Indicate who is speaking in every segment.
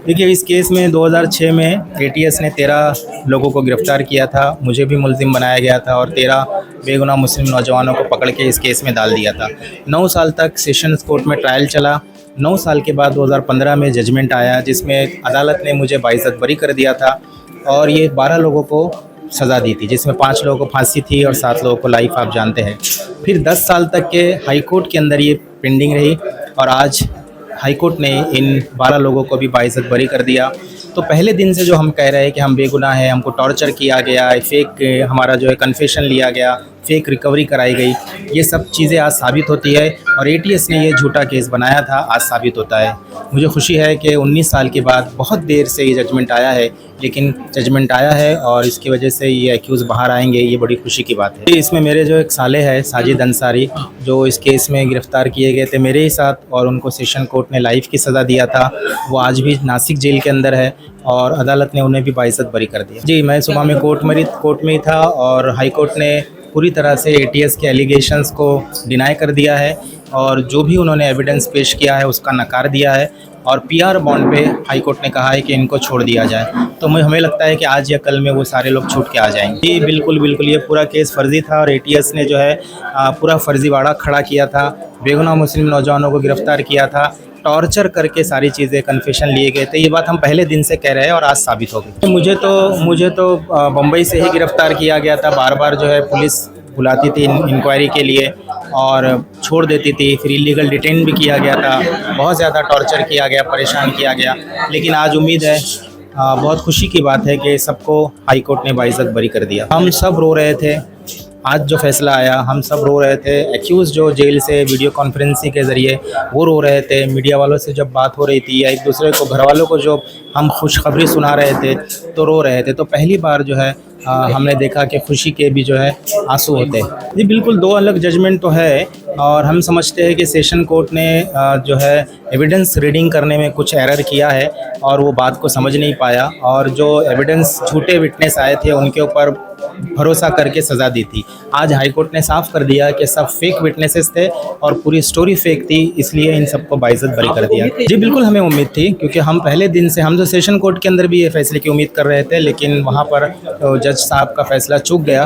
Speaker 1: देखिए, इस केस में 2006 में एटीएस ने 13 लोगों को गिरफ्तार किया था। मुझे भी मुलजिम बनाया गया था और 13 बेगुनाह मुस्लिम नौजवानों को पकड़ के इस केस में डाल दिया था। 9 साल तक सेशंस कोर्ट में ट्रायल चला। 9 साल के बाद 2015 में जजमेंट आया, जिसमें अदालत ने मुझे बाइज्जत बरी कर दिया था और ये 12 लोगों को सज़ा दी थी, जिसमें 5 लोगों को फांसी थी और 7 लोगों को लाइफ, आप जानते हैं। फिर 10 साल तक के हाई कोर्ट के अंदर ये पेंडिंग रही और आज हाई कोर्ट ने इन 12 लोगों को भी बाइज्जत बरी कर दिया। तो पहले दिन से जो हम कह रहे हैं कि हम बेगुनाह हैं, हमको टॉर्चर किया गया, फेक हमारा जो है कन्फेशन लिया गया, फेक रिकवरी कराई गई, ये सब चीज़ें आज साबित होती है और एटीएस ने ये झूठा केस बनाया था, आज साबित होता है। मुझे खुशी है कि 19 साल के बाद बहुत देर से ये जजमेंट आया है, लेकिन जजमेंट आया है और इसकी वजह से ये एक्यूज़ बाहर आएंगे, ये बड़ी खुशी की बात है। इसमें मेरे जो एक साले हैं साजिद अंसारी, जो इस केस में गिरफ़्तार किए गए थे मेरे ही साथ और उनको सेशन कोर्ट ने लाइफ की सज़ा दिया था, वो आज भी नासिक जेल के अंदर है और अदालत ने उन्हें भी बाइज्जत बरी कर दिया। जी, मैं सुबह में कोर्ट में ही था और हाई कोर्ट ने पूरी तरह से एटीएस के एलिगेशंस को डिनाई कर दिया है और जो भी उन्होंने एविडेंस पेश किया है उसका नकार दिया है और पीआर बॉन्ड पे हाई कोर्ट ने कहा है कि इनको छोड़ दिया जाए। तो हमें लगता है कि आज या कल में वो सारे लोग छूट के आ जाएंगे। जी बिल्कुल, ये पूरा केस फर्जी था और एटीएस ने जो है पूरा फर्जीवाड़ा खड़ा किया था, बेगुनाह मुस्लिम नौजवानों को गिरफ्तार किया था, टॉर्चर करके सारी चीज़ें कन्फेशन लिए गए थे। ये बात हम पहले दिन से कह रहे हैं और आज साबित हो गई। मुझे तो बम्बई से ही गिरफ़्तार किया गया था। बार बार जो है पुलिस बुलाती थी इंक्वायरी के लिए और छोड़ देती थी, फिर इलीगल डिटेन भी किया गया था, बहुत ज़्यादा टॉर्चर किया गया, परेशान किया गया। लेकिन आज उम्मीद है, बहुत खुशी की बात है कि सबको हाई कोर्ट ने बाइज्जत बरी कर दिया। हम सब रो रहे थे आज जो फैसला आया, हम सब रो रहे थे। एक्यूज़ जो जेल से वीडियो कॉन्फ्रेंसिंग के ज़रिए वो रो रहे थे, मीडिया वालों से जब बात हो रही थी या एक दूसरे को, घर वालों को जो हम खुशखबरी सुना रहे थे तो रो रहे थे। तो पहली बार जो है हमने देखा कि खुशी के भी जो है आंसू होते हैं। जी बिल्कुल, 2 अलग जजमेंट तो है और हम समझते हैं कि सेशन कोर्ट ने जो है एविडेंस रीडिंग करने में कुछ एरर किया है और वो बात को समझ नहीं पाया और जो एविडेंस झूठे विटनेस आए थे उनके ऊपर भरोसा करके सज़ा दी थी। आज हाई कोर्ट ने साफ कर दिया कि सब फेक विटनेसेस थे और पूरी स्टोरी फेक थी, इसलिए इन सबको बाइज्जत बरी कर दिया। जी बिल्कुल, हमें उम्मीद थी, क्योंकि हम पहले दिन से, हम तो सेशन कोर्ट के अंदर भी ये फैसले की उम्मीद कर रहे थे, लेकिन वहाँ पर जज साहब का फैसला चूक गया।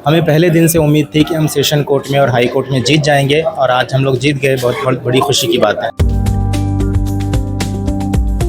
Speaker 1: हमें पहले दिन से उम्मीद थी कि हम सेशन कोर्ट में और हाई कोर्ट में जीत जाएंगे और आज हम लोग जीत गए। बहुत बड़ी खुशी की बात है।